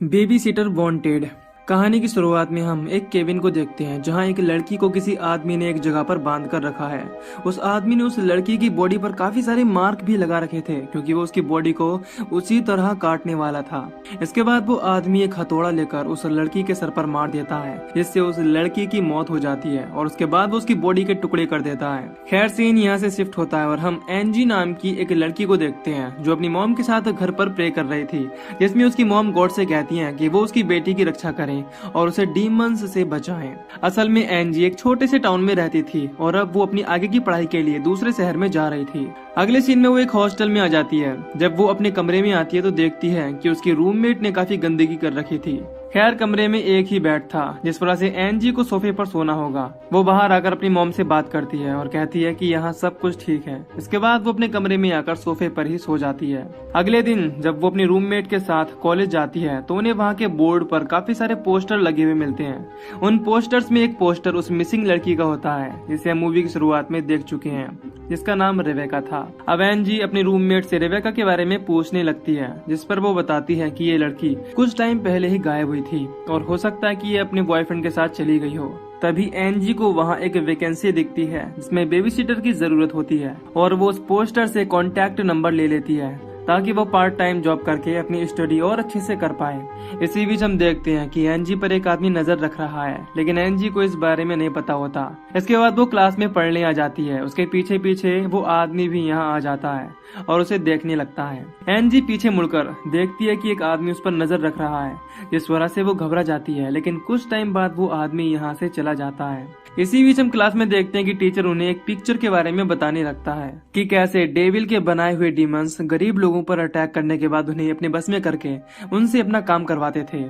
Baby sitter wanted. कहानी की शुरुआत में हम एक केबिन को देखते हैं जहां एक लड़की को किसी आदमी ने एक जगह पर बांध कर रखा है। उस आदमी ने उस लड़की की बॉडी पर काफी सारे मार्क भी लगा रखे थे क्योंकि वो उसकी बॉडी को उसी तरह काटने वाला था। इसके बाद वो आदमी एक हथौड़ा लेकर उस लड़की के सर पर मार देता है जिससे उस लड़की की मौत हो जाती है और उसके बाद वो उसकी बॉडी के टुकड़े कर देता है। खैर सीन यहाँ से शिफ्ट होता है और हम एनजी नाम की एक लड़की को देखते हैं जो अपनी मॉम के साथ घर पर प्रे कर रही थी, जिसमें उसकी मॉम गॉड से कहती है कि वो उसकी बेटी की रक्षा करें और उसे डीमंस से बचाएं। असल में एनजी एक छोटे से टाउन में रहती थी और अब वो अपनी आगे की पढ़ाई के लिए दूसरे शहर में जा रही थी। अगले सीन में वो एक हॉस्टल में आ जाती है। जब वो अपने कमरे में आती है तो देखती है कि उसकी रूममेट ने काफी गंदगी कर रखी थी। खैर कमरे में एक ही बेड था जिस वजह से एनजी को सोफे पर सोना होगा। वो बाहर आकर अपनी मॉम से बात करती है और कहती है कि यहाँ सब कुछ ठीक है। इसके बाद वो अपने कमरे में आकर सोफे पर ही सो जाती है। अगले दिन जब वो अपनी रूममेट के साथ कॉलेज जाती है तो उन्हें वहाँ के बोर्ड पर काफी सारे पोस्टर लगे हुए मिलते हैं। उन पोस्टर्स में एक पोस्टर उस मिसिंग लड़की का होता है जिसे हम मूवी की शुरुआत में देख चुके हैं, जिसका नाम रेबेका था। अब एनजी अपनी रूममेट से रेबेका के बारे में पूछने लगती है, जिस पर वो बताती है कि ये लड़की कुछ टाइम पहले ही गायब हुई थी और हो सकता है कि ये अपने बॉयफ्रेंड के साथ चली गई हो। तभी एनजी को वहाँ एक वैकेंसी दिखती है जिसमें बेबी सिटर की जरूरत होती है और वो उस पोस्टर से कॉन्टैक्ट नंबर ले लेती है ताकि वो पार्ट टाइम जॉब करके अपनी स्टडी और अच्छे से कर पाए। इसी बीच हम देखते हैं कि एनजी पर एक आदमी नजर रख रहा है लेकिन एनजी को इस बारे में नहीं पता होता। इसके बाद वो क्लास में पढ़ने आ जाती है। उसके पीछे पीछे वो आदमी भी यहाँ आ जाता है और उसे देखने लगता है। एनजी पीछे मुड़कर देखती है कि एक आदमी उस पर नजर रख रहा है, जिस वजह से वो घबरा जाती है। लेकिन कुछ टाइम बाद वो आदमी यहाँ से चला जाता है। इसी बीच हम क्लास में देखते हैं कि टीचर उन्हें एक पिक्चर के बारे में बताने लगता है कि कैसे डेविल के बनाए हुए डीमंस गरीब लोगों पर अटैक करने के बाद उन्हें अपने बस में करके उनसे अपना काम करवाते थे।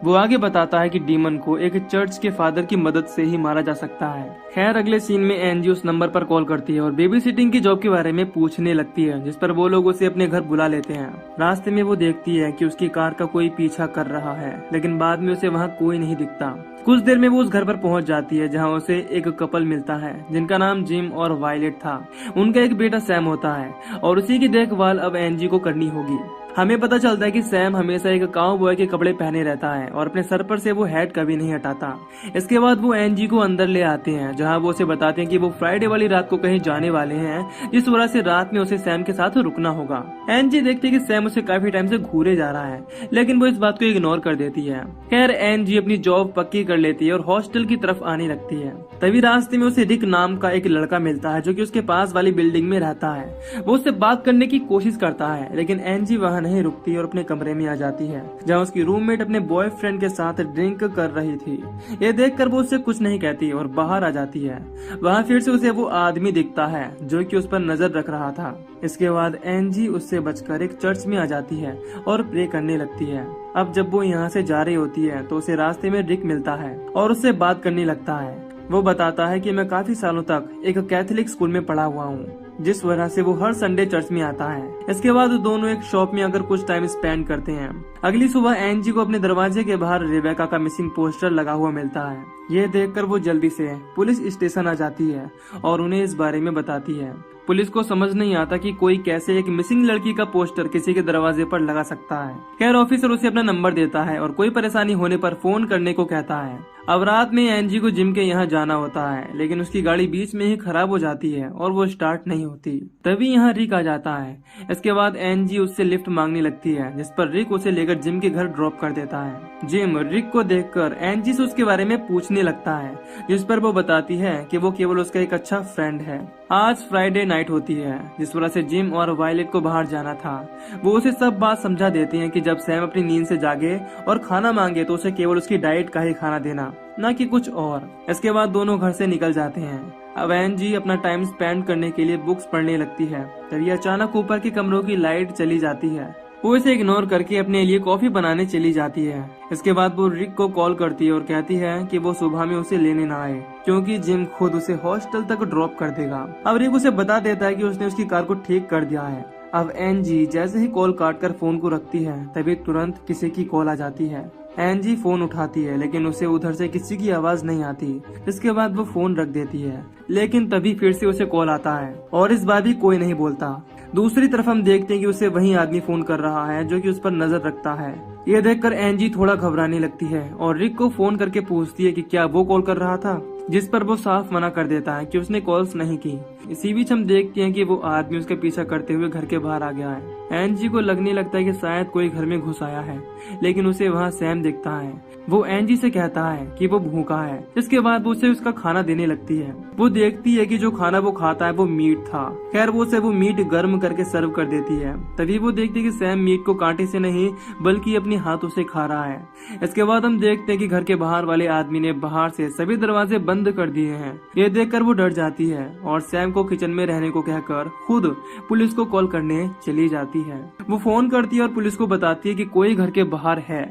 वो आगे बताता है कि डीमन को एक चर्च के फादर की मदद से ही मारा जा सकता है। खैर अगले सीन में एनजी उस नंबर पर कॉल करती है और बेबी सिटिंग की जॉब के बारे में पूछने लगती है, जिस पर वो लोग उसे अपने घर बुला लेते हैं। रास्ते में वो देखती है कि उसकी कार का कोई पीछा कर रहा है लेकिन बाद में उसे वहाँ कोई नहीं दिखता। कुछ देर में वो उस घर पर पहुंच जाती है जहां उसे एक कपल मिलता है जिनका नाम जिम और वायलेट था। उनका एक बेटा सैम होता है और उसी की देखभाल अब एनजी को करनी होगी। हमें पता चलता है कि सैम हमेशा एक काउबॉय के कपड़े पहने रहता है और अपने सर पर से वो हैट कभी नहीं हटाता। इसके बाद वो एनजी को अंदर ले आते हैं जहां वो उसे बताते हैं कि वो फ्राइडे वाली रात को कहीं जाने वाले हैं, जिस वजह से रात में उसे सैम के साथ रुकना होगा। एनजी देखती है कि सैम उसे काफी टाइम से घूरे जा रहा है लेकिन वो इस बात को इग्नोर कर देती है। खैर एनजी अपनी जॉब पक्की कर लेती है और हॉस्टल की तरफ आने लगती है। तभी रास्ते में उसे रिक नाम का एक लड़का मिलता है जो कि उसके पास वाली बिल्डिंग में रहता है। वो उससे बात करने की कोशिश करता है लेकिन एनजी वहाँ नहीं रुकती और अपने कमरे में आ जाती है जहाँ उसकी रूममेट अपने बॉयफ्रेंड के साथ ड्रिंक कर रही थी। ये देखकर वो उससे कुछ नहीं कहती और बाहर आ जाती है। वहाँ फिर से उसे वो आदमी दिखता है जो कि उस पर नजर रख रहा था। इसके बाद एनजी उससे बचकर एक चर्च में आ जाती है और प्रे करने लगती है। अब जब वो यहाँ से जा रही होती है तो उसे रास्ते में रिक मिलता है और उससे बात करने लगता है। वो बताता है कि मैं काफी सालों तक एक कैथोलिक स्कूल में पढ़ा हुआ हूँ, जिस वजह से वो हर संडे चर्च में आता है। इसके बाद दोनों एक शॉप में आकर कुछ टाइम स्पेंड करते हैं। अगली सुबह एनजी को अपने दरवाजे के बाहर रेबेका का मिसिंग पोस्टर लगा हुआ मिलता है। ये देखकर वो जल्दी से पुलिस स्टेशन आ जाती है और उन्हें इस बारे में बताती है। पुलिस को समझ नहीं आता कि कोई कैसे एक मिसिंग लड़की का पोस्टर किसी के दरवाजे पर लगा सकता है। खैर ऑफिसर उसे अपना नंबर देता है और कोई परेशानी होने पर फोन करने को कहता है। अब रात में एनजी को जिम के यहाँ जाना होता है लेकिन उसकी गाड़ी बीच में ही खराब हो जाती है और वो स्टार्ट नहीं होती। तभी यहाँ रिक आ जाता है। इसके बाद एनजी उससे लिफ्ट मांगने लगती है, जिस पर रिक उसे लेकर जिम के घर ड्रॉप कर देता है। जिम रिक को देखकर एनजी से उसके बारे में पूछने लगता है, जिस पर वो बताती है कि वो केवल उसका एक अच्छा फ्रेंड है। आज फ्राइडे नाइट होती है जिस वजह से जिम और वायलेट को बाहर जाना था। वो उसे सब बात समझा देती हैं कि जब सैम अपनी नींद से जागे और खाना मांगे तो उसे केवल उसकी डाइट का ही खाना देना, न कि कुछ और। इसके बाद दोनों घर से निकल जाते हैं। अब एनजी अपना टाइम स्पेंड करने के लिए बुक्स पढ़ने लगती है। तभी अचानक ऊपर के कमरों की लाइट चली जाती है। वो इसे इग्नोर करके अपने लिए कॉफी बनाने चली जाती है। इसके बाद वो रिक को कॉल करती है और कहती है कि वो सुबह में उसे लेने ना आए क्योंकि जिम खुद उसे हॉस्टल तक ड्रॉप कर देगा। अब रिक उसे बता देता है कि उसने उसकी कार को ठीक कर दिया है। अब एनजी जैसे ही कॉल काटकर फोन को रखती है तभी तुरंत किसी की कॉल आ जाती है। एनजी फोन उठाती है लेकिन उसे उधर से किसी की आवाज नहीं आती। इसके बाद वो फोन रख देती है लेकिन तभी फिर से उसे कॉल आता है और इस बार भी कोई नहीं बोलता। दूसरी तरफ हम देखते हैं कि उसे वही आदमी फोन कर रहा है जो कि उस पर नजर रखता है। ये देखकर एंजी थोड़ा घबराने लगती है और रिक को फोन करके पूछती है कि क्या वो कॉल कर रहा था, जिस पर वो साफ मना कर देता है कि उसने कॉल्स नहीं की। इसी बीच हम देखते हैं कि वो आदमी उसके पीछा करते हुए घर के बाहर आ गया है। एंजी को लगने लगता है कि शायद कोई घर में घुस आया है, लेकिन उसे वहाँ सैम दिखता है। वो एंजी से कहता है कि वो भूखा है। इसके बाद वो उसे उसका खाना देने लगती है। वो देखती है कि जो खाना वो खाता है वो मीट था। खैर वो उसे वो मीट गर्म करके सर्व कर देती है। तभी वो देखती है कि सैम मीट को कांटे से नहीं बल्कि अपने हाथों से खा रहा है। इसके बाद हम देखते हैं कि घर के बाहर वाले आदमी ने बाहर से सभी दरवाजे बंद कर दिए हैं। ये देखकर वो डर जाती है और सैम को किचन में रहने को कहकर खुद पुलिस को कॉल करने चली जाती है। वो फोन करती है और पुलिस को बताती है कि कोई घर के बाहर है।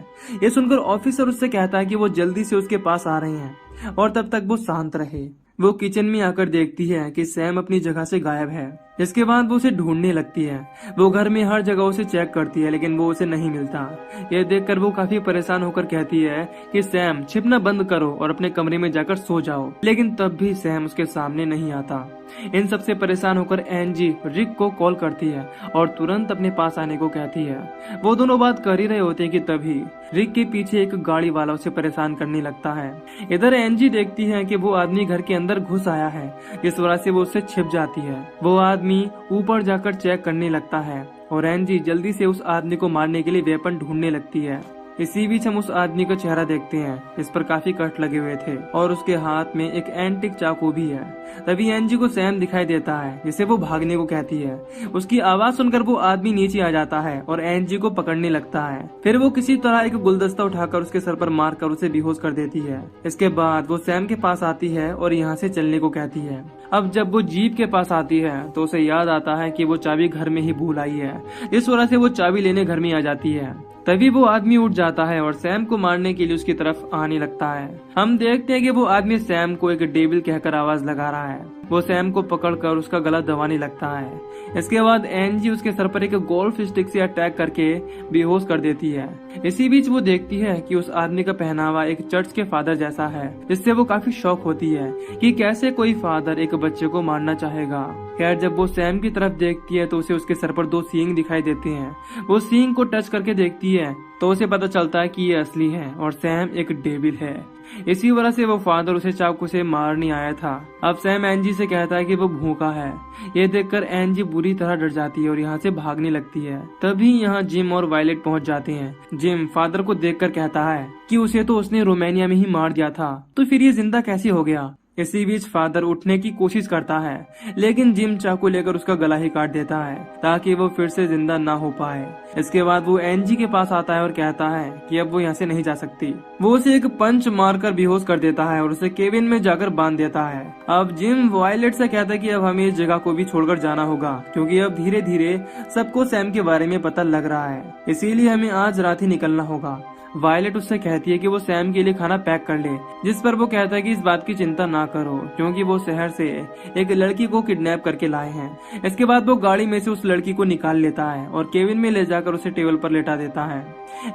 ये सुनकर ऑफिसर उससे कहता है कि वो जल्दी से उसके पास आ रहे हैं और तब तक वो शांत रहे। वो किचन में आकर देखती है कि सैम अपनी जगह से गायब है। इसके बाद वो उसे ढूंढने लगती है। वो घर में हर जगह उसे चेक करती है, लेकिन वो उसे नहीं मिलता। ये देखकर वो काफी परेशान होकर कहती है कि सैम छिपना बंद करो और अपने कमरे में जाकर सो जाओ, लेकिन तब भी सैम उसके सामने नहीं आता। इन सब से परेशान होकर एंजी रिक को कॉल करती है और तुरंत अपने पास आने को कहती है। वो दोनों बात कर ही रहे होते हैं कि तभी रिक के पीछे एक गाड़ी वाला उसे परेशान करने लगता है। इधर एंजी देखती है कि वो आदमी घर के अंदर घुस आया है, जिस वजह से वो उससे छिप जाती है। वो आदमी ऊपर जाकर चेक करने लगता है और एंजी जल्दी से उस आदमी को मारने के लिए वेपन ढूंढने लगती है। इसी बीच हम उस आदमी का चेहरा देखते हैं, इस पर काफी कट लगे हुए थे और उसके हाथ में एक एंटिक चाकू भी है। तभी एंजी को सैम दिखाई देता है, जिसे वो भागने को कहती है। उसकी आवाज सुनकर वो आदमी नीचे आ जाता है और एंजी को पकड़ने लगता है। फिर वो किसी तरह एक गुलदस्ता उठाकर उसके सर पर मारकर उसे बेहोश कर देती है। इसके बाद वो सैम के पास आती है और यहाँ से चलने को कहती है। अब जब वो जीप के पास आती है तो उसे याद आता है कि वो चाबी घर में ही भूल आई है। इस वजह से वो चाबी लेने घर में आ जाती है। तभी वो आदमी उठ जाता है और सैम को मारने के लिए उसकी तरफ आने लगता है। हम देखते हैं कि वो आदमी सैम को एक डेविल कहकर आवाज लगा रहा है। वो सैम को पकड़कर उसका गला दबाने लगता है। इसके बाद एंजी उसके सर पर एक गोल्फ स्टिक से अटैक करके बेहोश कर देती है। इसी बीच वो देखती है कि उस आदमी का पहनावा एक चर्च के फादर जैसा है, जिससे वो काफी शॉक होती है कि कैसे कोई फादर एक बच्चे को मारना चाहेगा। खैर जब वो सैम की तरफ देखती है तो उसे उसके सर पर 2 सींग दिखाई देते हैं। वो सींग को टच करके देखती है तो उसे पता चलता है कि ये असली है और सैम एक डेविल है। इसी वजह से वो फादर उसे चाकू से मारने आया था। अब सैम एंजी से कहता है कि वो भूखा है। ये देखकर एंजी बुरी तरह डर जाती है और यहाँ से भागने लगती है। तभी यहाँ जिम और वायलेट पहुँच जाते हैं। जिम फादर को देखकर कहता है कि उसे तो उसने रोमानिया में ही मार दिया था, तो फिर ये जिंदा कैसे हो गया। इसी बीच फादर उठने की कोशिश करता है, लेकिन जिम चाकू लेकर उसका गला ही काट देता है ताकि वो फिर से जिंदा ना हो पाए। इसके बाद वो एंजी के पास आता है और कहता है कि अब वो यहाँ से नहीं जा सकती। वो उसे एक पंच मारकर बेहोश कर देता है और उसे केबिन में जाकर बांध देता है। अब जिम वायलेट से कहता है कि अब हमें इस जगह को भी छोड़कर जाना होगा, क्योंकि अब धीरे धीरे सबको सैम के बारे में पता लग रहा है, इसीलिए हमें आज रात ही निकलना होगा। वायलेट उससे कहती है कि वो सैम के लिए खाना पैक कर ले, जिस पर वो कहता है कि इस बात की चिंता ना करो, क्योंकि वो शहर से एक लड़की को किडनैप करके लाए हैं। इसके बाद वो गाड़ी में से उस लड़की को निकाल लेता है और केबिन में ले जाकर उसे टेबल पर लेटा देता है।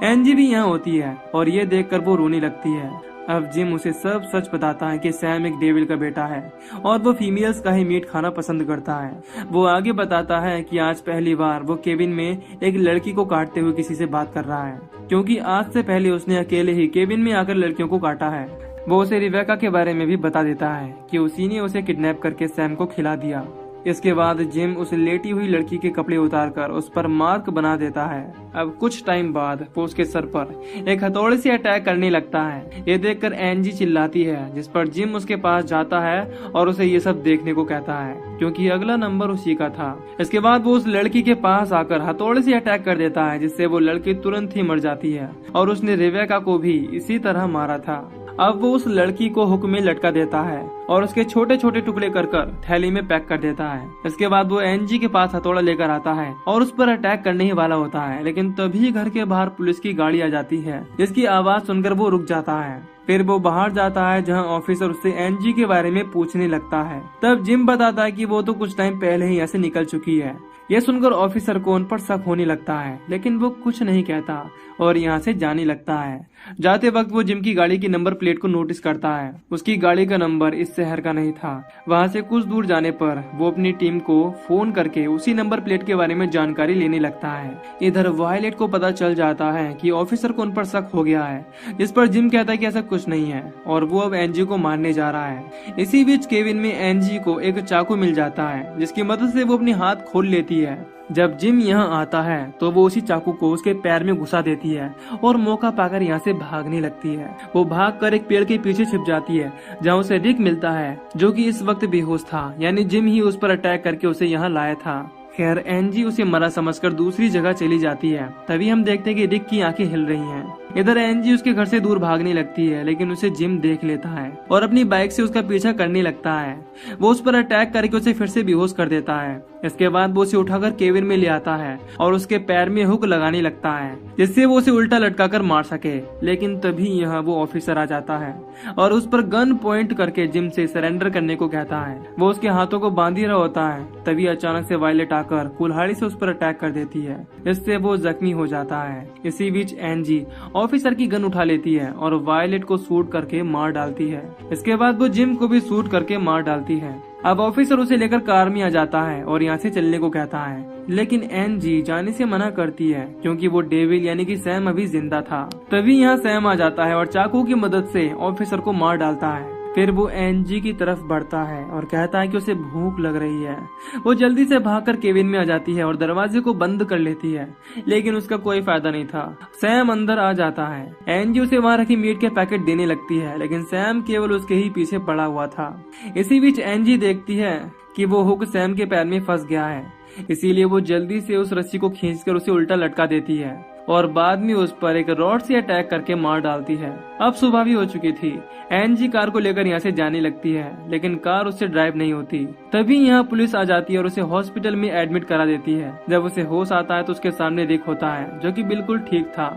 एंजी भी यहाँ होती है और ये देखकर वो रोने लगती है। अब जिम उसे सब सच बताता है कि सैम एक डेविल का बेटा है और वो फीमेल्स का ही मीट खाना पसंद करता है। वो आगे बताता है कि आज पहली बार वो केबिन में एक लड़की को काटते हुए किसी से बात कर रहा है, क्योंकि आज से पहले उसने अकेले ही केबिन में आकर लड़कियों को काटा है। वो उसे रिवेका के बारे में भी बता देता है कि उसी ने उसे किडनैप करके सैम को खिला दिया। इसके बाद जिम उस लेटी हुई लड़की के कपड़े उतारकर उस पर मार्क बना देता है। अब कुछ टाइम बाद वो उसके सर पर एक हथौड़े से अटैक करने लगता है। ये देखकर एंजी चिल्लाती है, जिस पर जिम उसके पास जाता है और उसे ये सब देखने को कहता है, क्योंकि अगला नंबर उसी का था। इसके बाद वो उस लड़की के पास आकर हथौड़े से अटैक कर देता है, जिससे वो लड़की तुरंत ही मर जाती है और उसने रिवेका को भी इसी तरह मारा था। अब वो उस लड़की को हुक में लटका देता है और उसके छोटे छोटे टुकड़े कर थैली में पैक कर देता है। इसके बाद वो एंजी के पास हथौड़ा लेकर आता है और उस पर अटैक करने ही वाला होता है, लेकिन तभी घर के बाहर पुलिस की गाड़ी आ जाती है, जिसकी आवाज सुनकर वो रुक जाता है। फिर वो बाहर जाता है, जहां ऑफिसर उससे एंजी के बारे में पूछने लगता है। तब जिम बताता है कि वो तो कुछ टाइम पहले ही यहाँ से निकल चुकी है, यह सुनकर ऑफिसर को उन पर शक होने लगता है, लेकिन वो कुछ नहीं कहता और यहाँ से जाने लगता है। जाते वक्त वो जिम की गाड़ी की नंबर प्लेट को नोटिस करता है। उसकी गाड़ी का नंबर इस शहर का नहीं था। वहाँ से कुछ दूर जाने पर वो अपनी टीम को फोन करके उसी नंबर प्लेट के बारे में जानकारी लेने लगता है। इधर वायलेट को पता चल जाता है कि ऑफिसर को उन पर शक हो गया है, जिस पर जिम कहता है कि ऐसा कुछ नहीं है और वो अब एनजी को मारने जा रहा है। इसी बीच केविन में एनजी को एक चाकू मिल जाता है, जिसकी मदद से वो अपने हाथ खोल लेती है। जब जिम यहाँ आता है तो वो उसी चाकू को उसके पैर में घुसा देती है और मौका पाकर यहाँ से भागने लगती है। वो भागकर एक पेड़ के पीछे छिप जाती है, जहाँ उसे रिक मिलता है, जो कि इस वक्त बेहोश था। यानी जिम ही उस पर अटैक करके उसे यहाँ लाया था। खैर एनजी उसे मरा समझकर दूसरी जगह चली जाती है। तभी हम देखते हैं कि रिक की आंखें हिल रही हैं। इधर एनजी उसके घर से दूर भागने लगती है, लेकिन उसे जिम देख लेता है और अपनी बाइक से उसका पीछा करने लगता है। वो उस पर अटैक करके उसे फिर से बेहोश कर देता है। इसके बाद वो उसे उठाकर केबिन में ले आता है और उसके पैर में हुक लगाने लगता है, जिससे वो उसे उल्टा लटकाकर मार सके। लेकिन तभी यहाँ वो ऑफिसर आ जाता है और उस पर गन पॉइंट करके जिम से सरेंडर करने को कहता है। वो उसके हाथों को बांध ही रहा होता है, तभी अचानक से वायलेट आकर कुल्हाड़ी से उस पर अटैक कर देती है, जिससे वो जख्मी हो जाता है। इसी बीच एनजी ऑफिसर की गन उठा लेती है और वायलेट को शूट करके मार डालती है। इसके बाद वो जिम को भी शूट करके मार डालती है। अब ऑफिसर उसे लेकर कार में आ जाता है और यहाँ से चलने को कहता है, लेकिन एनजी जाने से मना करती है, क्योंकि वो डेविल यानी कि सैम अभी जिंदा था। तभी यहाँ सैम आ जाता है और चाकू की मदद से ऑफिसर को मार डालता है। फिर वो एनजी की तरफ बढ़ता है और कहता है कि उसे भूख लग रही है। वो जल्दी से भागकर केबिन में आ जाती है और दरवाजे को बंद कर लेती है, लेकिन उसका कोई फायदा नहीं था। सैम अंदर आ जाता है। एनजी उसे वहां रखी मीट के पैकेट देने लगती है, लेकिन सैम केवल उसके ही पीछे पड़ा हुआ था। इसी बीच एनजी देखती है कि वो हुक सैम के पैर में फंस गया है, इसीलिए वो जल्दी से उस रस्सी को खींचकर उसे उल्टा लटका देती है और बाद में उस पर एक रॉड से अटैक करके मार डालती है। अब सुबह भी हो चुकी थी। एनजी कार को लेकर यहाँ से जाने लगती है, लेकिन कार उससे ड्राइव नहीं होती। तभी यहाँ पुलिस आ जाती है और उसे हॉस्पिटल में एडमिट करा देती है। जब उसे होश आता है तो उसके सामने रिक होता है, जो कि बिल्कुल ठीक था।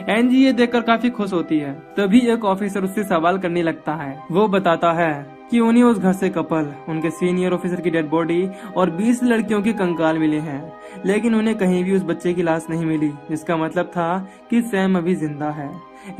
एनजी ये देखकर काफी खुश होती है। तभी एक ऑफिसर उससे सवाल करने लगता है। वो बताता है कि उन्हें उस घर से कपल, उनके सीनियर ऑफिसर की डेड बॉडी और 20 लड़कियों के कंकाल मिले हैं, लेकिन उन्हें कहीं भी उस बच्चे की लाश नहीं मिली, जिसका मतलब था कि सैम अभी जिंदा है।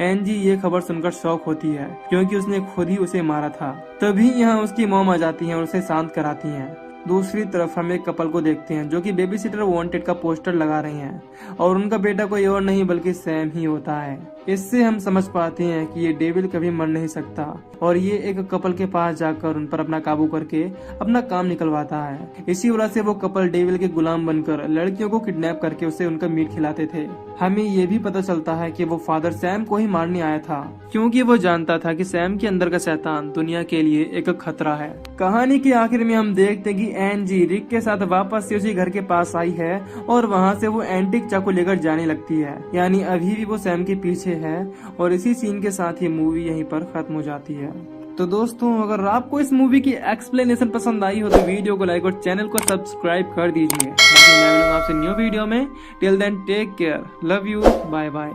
एनजी ये खबर सुनकर शॉक होती है, क्योंकि उसने खुद ही उसे मारा था। तभी यहाँ उसकी मॉम आ जाती है और उसे शांत कराती हैं। दूसरी तरफ हम एक कपल को देखते हैं, जो कि बेबी सिटर वांटेड का पोस्टर लगा रहे हैं और उनका बेटा कोई और नहीं बल्कि सैम ही होता है। इससे हम समझ पाते हैं कि ये डेविल कभी मर नहीं सकता और ये एक कपल के पास जाकर उन पर अपना काबू करके अपना काम निकलवाता है। इसी वजह से वो कपल डेविल के गुलाम बनकर लड़कियों को किडनैप करके उसे उनका मीट खिलाते थे। हमें ये भी पता चलता है कि वो फादर सैम को ही मारने आया था, क्योंकि वो जानता था कि सैम के अंदर का शैतान दुनिया के लिए एक खतरा है। कहानी के आखिर में हम देखते कि एनजी रिक के साथ वापस से उसी घर के पास आई है और वहाँ से वो एंटीक चाकू लेकर जाने लगती है, यानी अभी भी वो सैम के पीछे है। और इसी सीन के साथ ही मूवी यहीं पर खत्म हो जाती है। तो दोस्तों, अगर आपको इस मूवी की एक्सप्लेनेशन पसंद आई हो तो वीडियो को लाइक और चैनल को सब्सक्राइब कर दीजिए। मैं मिलूंगा आपसे न्यू वीडियो में। Till then take care, love you, bye bye.